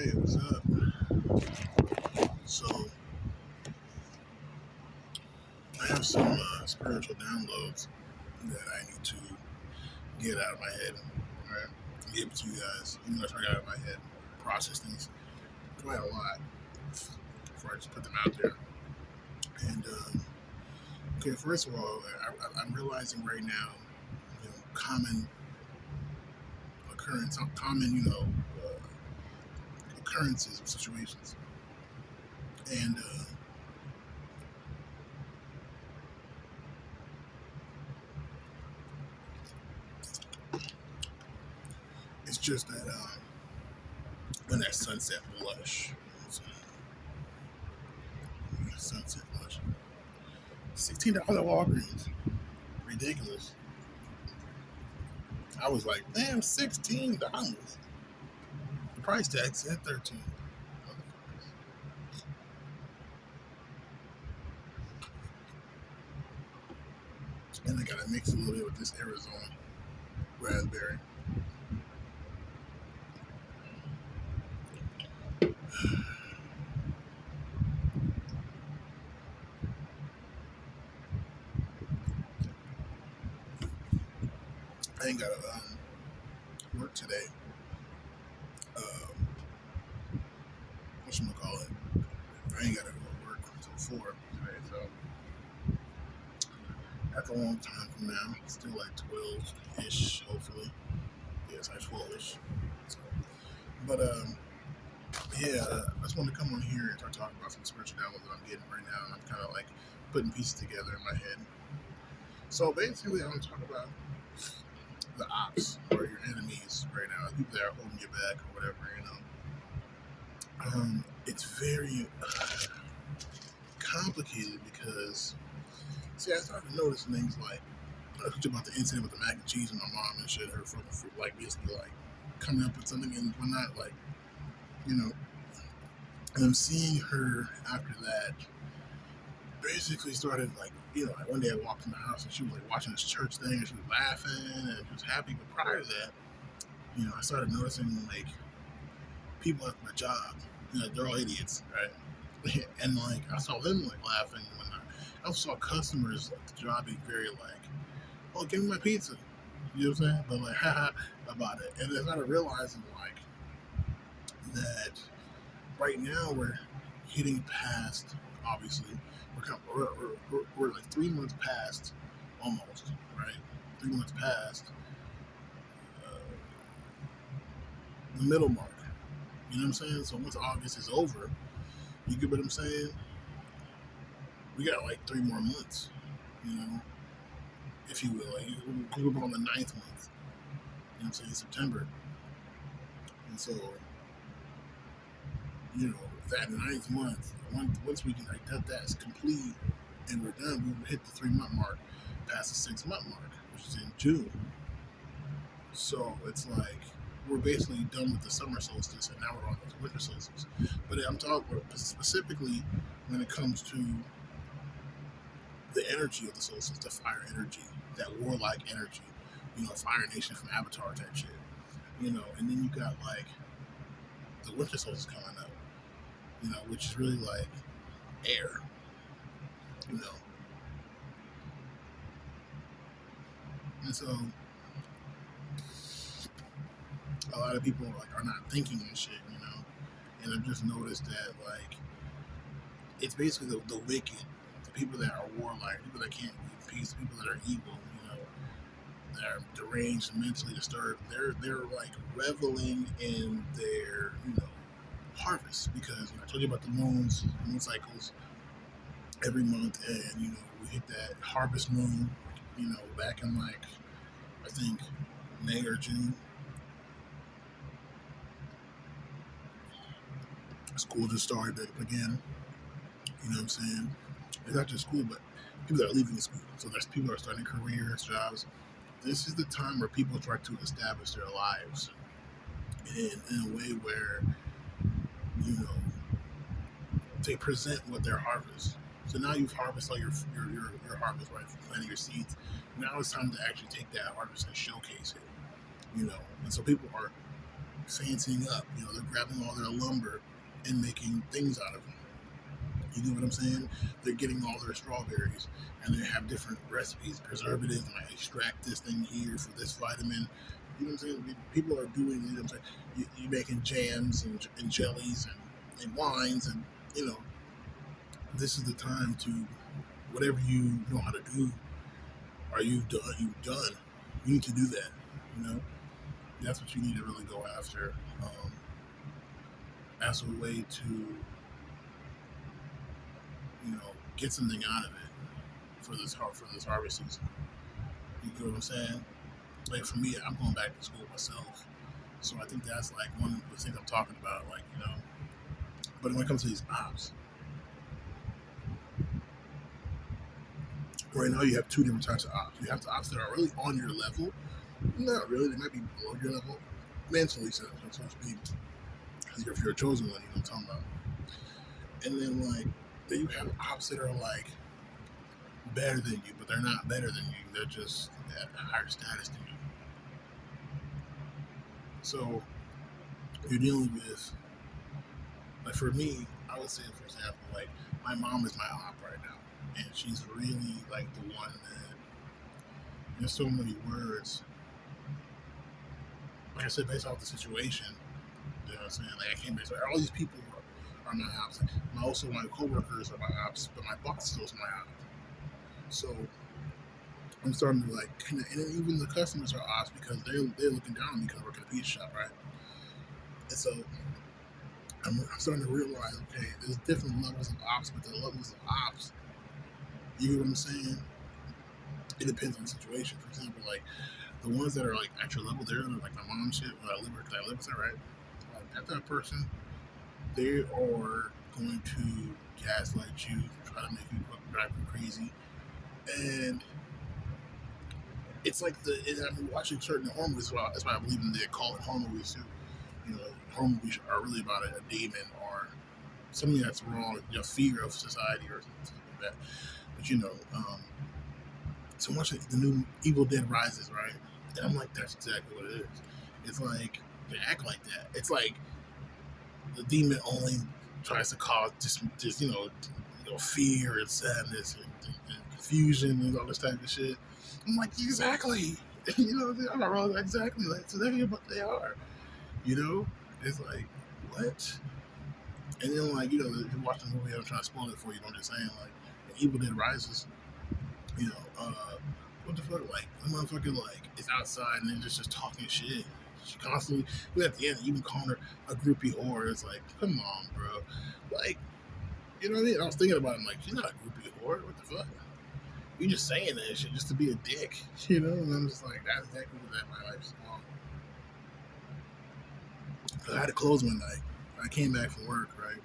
Hey, what's up? So, I have some spiritual downloads that I need to get out of my head. All right, give it to you guys. You know, try to get out of my head, process things quite a lot before I just put them out there. And okay, first of all, I'm realizing right now, common occurrence, common, occurrences of situations, and it's just that when that sunset blush, sunset blush, $16 at Walgreens, ridiculous. I was like, damn, $16. The price tag said 13. And I gotta mix a little bit with this Arizona raspberry. I ain't gotta work today. Um, what you gonna call it? I ain't gotta go to work until 4 today, so that's a long time from now. Still like 12-ish, hopefully. Yeah, it's like 12-ish. So, but yeah, I just wanted to come on here and start talking about some spiritual downloads that I'm getting right now, and I'm kind of like putting pieces together in my head. So basically, I'm gonna talk about the ops or your enemies right now, the people that are holding you back or whatever. It's very complicated because, see, I started to notice things like I talked about the incident with the mac and cheese and my mom and shit, her fucking food, like basically like coming up with something and whatnot, like, you know, and I'm seeing her after that basically started like, like one day I walked in the house and she was like watching this church thing and she was laughing and she was happy. But prior to that, I started noticing like people at my job, they're all idiots, right? And like I saw them like laughing when I also saw customers at the job being very like, "Oh, give me my pizza," you know what I'm saying? But like, haha, about it. And I started realizing like that right now we're hitting past. Obviously, we're like 3 months past, almost, right? 3 months past uh, the middle mark. You know what I'm saying? So once August is over, you get what I'm saying? We got like 3 more months, you know, if you will. Like, we're on the ninth month. You know what I'm saying? September. And so, that ninth month, once we can like that's complete and we're done, we will hit the 3 month mark, past the 6 month mark, which is in June. So it's like we're basically done with the summer solstice and now we're on the winter solstice. But I'm talking specifically when it comes to the energy of the solstice, the fire energy, that warlike energy, Fire Nation from Avatar type shit, and then you got like the winter solstice coming up, which is really like air, you know. And so a lot of people like are not thinking and shit, And I've just noticed that like it's basically the wicked, the people that are warlike, people that can't be peace, people that are evil, that are deranged, mentally disturbed. They're like reveling in their harvest because I told you about the moon cycles every month, and we hit that harvest moon, back in like I think May or June. School just started up again. You know what I'm saying? It's not just school, but people that are leaving the school. So there's people that are starting careers, jobs. This is the time where people try to establish their lives in a way where, you know, they present what their harvest. So now you've harvested all your harvest, right? From planting your seeds. Now it's time to actually take that harvest and showcase it, And so people are fancying up. They're grabbing all their lumber and making things out of them. You know what I'm saying? They're getting all their strawberries, and they have different recipes, preservatives, and I extract this thing here for this vitamin. You know what I'm saying? People are doing, you know what I'm saying? You're making jams and jellies and wines, and, you know, this is the time to, whatever you know how to do, or you've done, you need to do that, you know? That's what you need to really go after, as a way to, get something out of it for this harvest season. You get what I'm saying? Like for me, I'm going back to school myself, so I think that's like one of the things I'm talking about. But when it comes to these ops, right now you have two different types of ops. You have the ops that are really on your level. Not really; they might be below your level, mentally, so to speak. Because if you're a chosen one, you know what I'm talking about. And then you have ops that are like better than you, but they're not better than you. They're just at a higher status than you. So you're dealing with, like for me, I would say, for example, like my mom is my op right now, and she's really like the one that, there's so many words. Like I said, based off the situation, you know what I'm saying? Like I can't based all these people are my ops. Also, my coworkers are my ops, but my boss is also my op. So I'm starting to like connect, and then even the customers are ops because they're looking down on me because I work at a pizza shop, right? And so I'm starting to realize, okay, there's different levels of ops, but the levels of ops, you know what I'm saying? It depends on the situation. For example, like the ones that are like at your level, they're like my mom shit. When I live with her, right? Like that person, they are going to gaslight you, try to make you drive you crazy, and it's like I'm watching certain horror movies. That's why I believe in they call it horror movies too. Horror movies are really about a demon or something that's wrong, fear of society or something like that. But so much like the new Evil Dead Rises, right? And I'm like, that's exactly what it is. It's like they act like that. It's like the demon only tries to cause just fear and sadness and confusion and all this type of shit. I'm like, exactly. I'm not wrong. Exactly, like exactly what they are. It's like what? And then if you watch the movie, I'm trying to spoil it for you. I'm just saying Evil Dead Rises. You know, what the fuck? Like the motherfucker is outside and then just talking shit. She constantly, at the end, even calling her a groupie whore. It's like, come on, bro. Like, you know what I mean? I was thinking about it. I'm like, she's not a groupie whore. What the fuck? You just saying that shit just to be a dick, And I'm just like, that's exactly what my life's long. I had to close one night. I came back from work, right,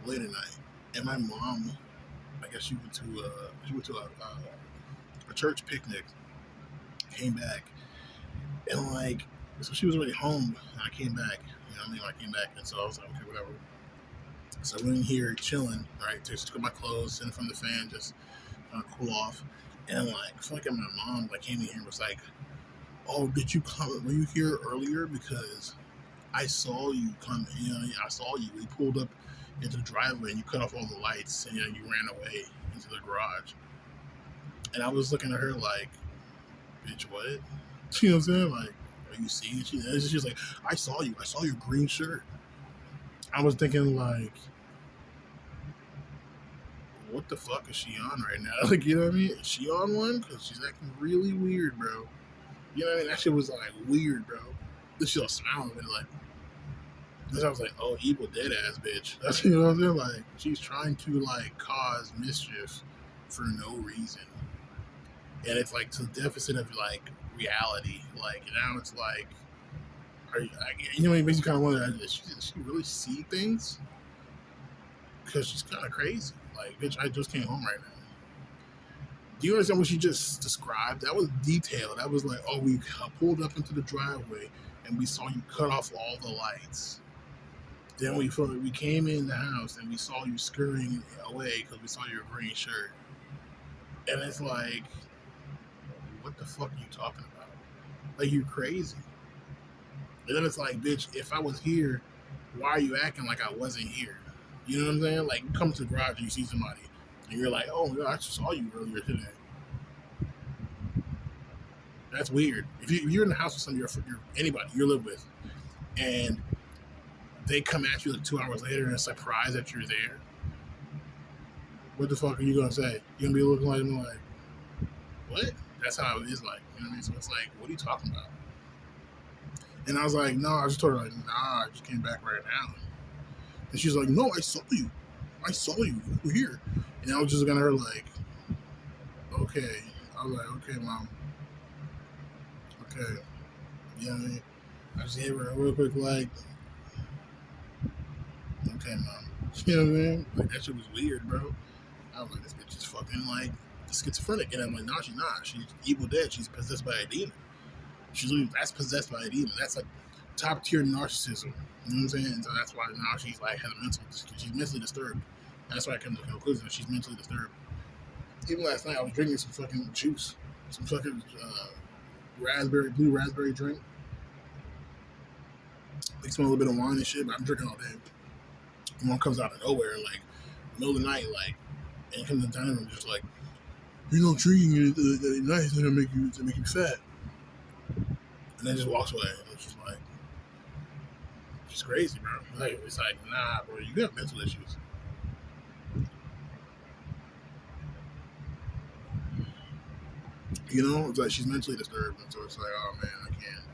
late at night, and my mom, I guess she went to a church picnic, came back, and so she was already home, and I came back. You know what I mean? I came back, and so I was like, okay, whatever. So I went in here chilling, right? Just took my clothes, sitting in front of the fan, just trying to cool off. And fucking my mom came in here and was like, "Oh, did you come? Were you here earlier? Because I saw you come. I saw you. We pulled up into the driveway and you cut off all the lights and you ran away into the garage." And I was looking at her like, "Bitch, what?" You know what I'm saying? Like, are you seeing? She's like, "I saw you. I saw your green shirt." I was thinking what the fuck is she on right now? You know what I mean? Is she on one? Because she's acting really weird, bro. You know what I mean? That shit was weird, bro. This shit was smiling at me I was like, oh, Evil Dead ass bitch. That's, you know what I'm saying? She's trying to cause mischief for no reason, and it's to the deficit of reality. Now it's are you, it makes you kind of wonder, does she really see things? Because she's kind of crazy. Bitch, I just came home right now. Do you understand what she just described? That was detailed. That was oh, we pulled up into the driveway and we saw you cut off all the lights. Then we came in the house and we saw you scurrying away because we saw your green shirt. And it's what the fuck are you talking about? You're crazy. And then it's like, bitch, if I was here, why are you acting like I wasn't here? You know what I'm saying? Like, you come to the garage and you see somebody, and you're like, oh, yeah, I just saw you earlier today. That's weird. If you're in the house with anybody you live with, and they come at you like 2 hours later and surprised that you're there, what the fuck are you gonna say? You're gonna be looking like, what? That's how it is like. You know what I mean? So it's like, what are you talking about? And I was like, no, I just told her like, nah, I just came back right now. And she's like, no, I saw you. I saw you. You were here. And I was just looking at her like, okay. I was like, okay, mom. Okay. You know what I mean? I just gave her a real quick like, okay, mom. You know what I mean? Like, that shit was weird, bro. I was like, this bitch is fucking like schizophrenic. And I'm like, no, she's not. She's evil dead. She's possessed by a demon. That's possessed by a demon. That's like top tier narcissism. You know what I'm saying? So that's why now she's like she's mentally disturbed. That's why I came to the conclusion that she's mentally disturbed. Even last night I was drinking some fucking juice, some fucking blue raspberry drink. They smell a little bit of wine and shit, but I'm drinking all day. And one comes out of nowhere, like middle of the night, like, and comes in the dining room, just like, you're not drinking it at night, it's gonna make you fat. And then just walks away. And it's just like, she's crazy, bro. Like, it's like, nah, bro, you got mental issues. You know, it's like she's mentally disturbed, and so it's like, oh man, I can't.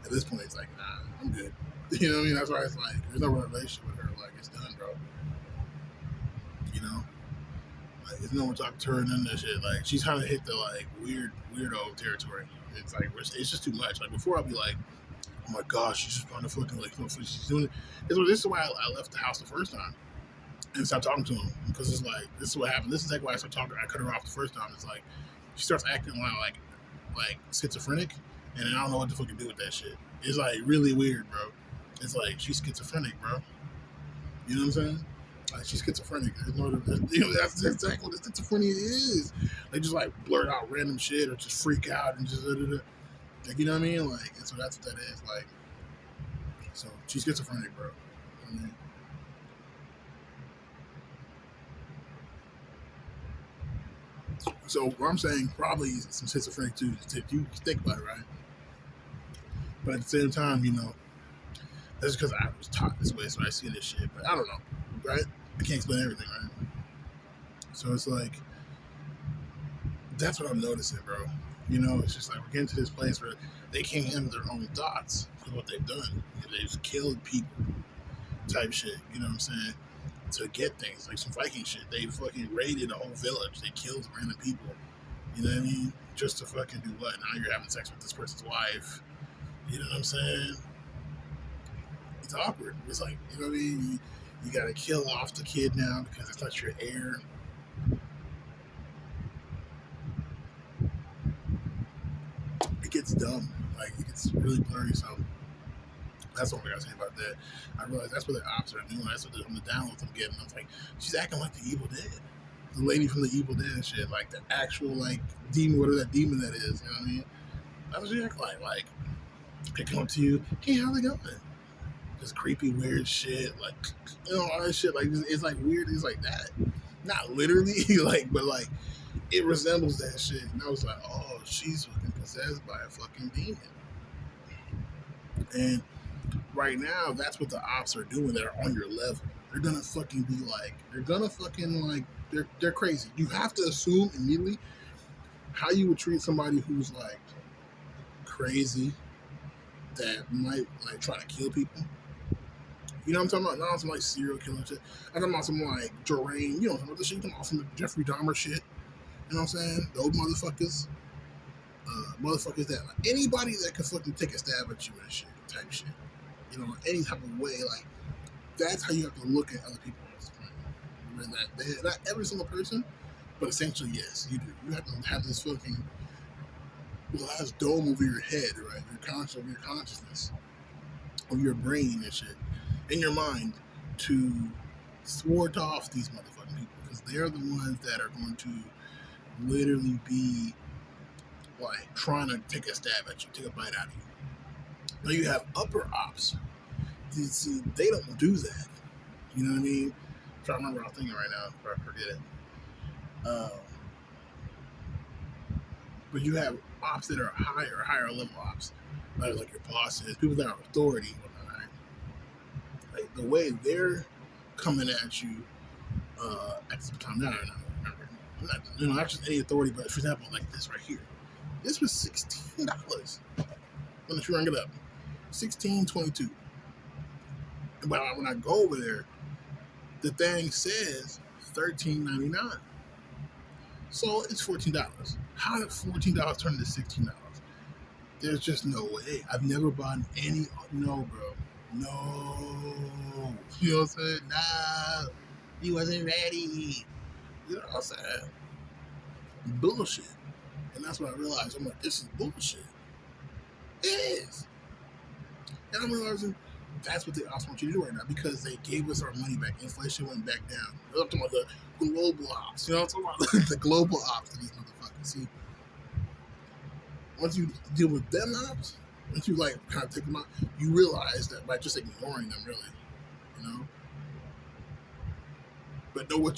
At this point, it's like, nah, I'm good. You know what I mean? That's why it's like, there's no relationship with her. Like, it's done, bro. You know, like, there's no one talking to her and none of that shit. Like, she's kind of hit the like weirdo territory. It's like, it's just too much. Like, before I'll be like, oh my gosh, she's just trying to fucking like, she's doing it. This is why I left the house the first time and stopped talking to him, because it's like, this is what happened. This is like why I started talking. I cut her off the first time. It's like she starts acting like schizophrenic, and I don't know what to fucking do with that shit. It's like really weird, bro. It's like she's schizophrenic, bro. You know what I'm saying? Like, she's schizophrenic. That's exactly what schizophrenia is. They just like blurt out random shit or just freak out and just like, you know what I mean? Like, and so that's what that is. Like, so she's schizophrenic, bro. I mean, so what I'm saying, probably some schizophrenic too. You think about it, right? But at the same time, you know, that's because I was taught this way, so I see this shit. But I don't know, right? I can't explain everything, right? So it's like, that's what I'm noticing, bro. You know, it's just like we're getting to this place where they can't handle their own thoughts because what they've done. They've killed people, type shit. You know what I'm saying? To get things like some Viking shit. They fucking raided a whole village. They killed random people. You know what I mean? Just to fucking do what? Now you're having sex with this person's wife. You know what I'm saying? It's awkward. It's like, you know what I mean? You gotta kill off the kid now because it's not your heir. It gets dumb. Like, it gets really blurry. So that's what I gotta say about that. I realize that's what the ops are doing. That's what on the downloads I'm getting. I was like, she's acting like the Evil Dead. The lady from the Evil Dead and shit. Like the actual, like, demon, whatever that demon that is. You know what I mean? That's what she act like. Like, they come up to you, hey, how's it going? Just creepy, weird shit. Like, you know, all that shit. Like, it's like weird. It's like that. Not literally, like, but like, it resembles that shit. And I was like, oh, she's fucking possessed by a fucking demon. And right now, that's what the ops are doing. They're on your level. They're gonna fucking be like, they're crazy. You have to assume immediately how you would treat somebody who's like crazy, that might like try to kill people. You know what I'm talking about? Not some like serial killing shit. I'm talking about some like deranged, you know, some other shit. I'm talking about some Jeffrey Dahmer shit. You know what I'm saying? Those motherfuckers. Motherfuckers that like anybody that can fucking take a stab at you and shit, type shit. You know, any type of way, like that's how you have to look at other people. Not every single person, but essentially yes, you do. You have to have this fucking glass dome over your head, right? Your consciousness, of your brain and shit, in your mind, to thwart off these motherfucking people because they're the ones that are going to literally be like trying to take a stab at you, take a bite out of you. Now you have upper ops. You see, they don't do that. You know what I mean? I'm trying to remember what I'm thinking right now, but I forget it. But you have ops that are higher level ops, like your bosses, people that are authority. Right? Like the way they're coming at you at the time. Now I don't remember. Not just any authority, but for example, like this right here. This was $16. When you rang it up, $16.22. But when I go over there, the thing says $13.99. So it's $14. How did $14 turn into $16? There's just no way. I've never bought any. No, bro. No. You know what I'm saying? Nah. He wasn't ready. You know what I'm saying? Bullshit. And that's when I realized, I'm like, this is bullshit. It is. And I'm realizing that's what they also want you to do right now because they gave us our money back. Inflation went back down. I'm talking about the global ops. You know what I'm talking about? The global ops of these motherfuckers. See, once you deal with them ops, once you like kind of take them out, you realize that by just ignoring them, really, you know. But know what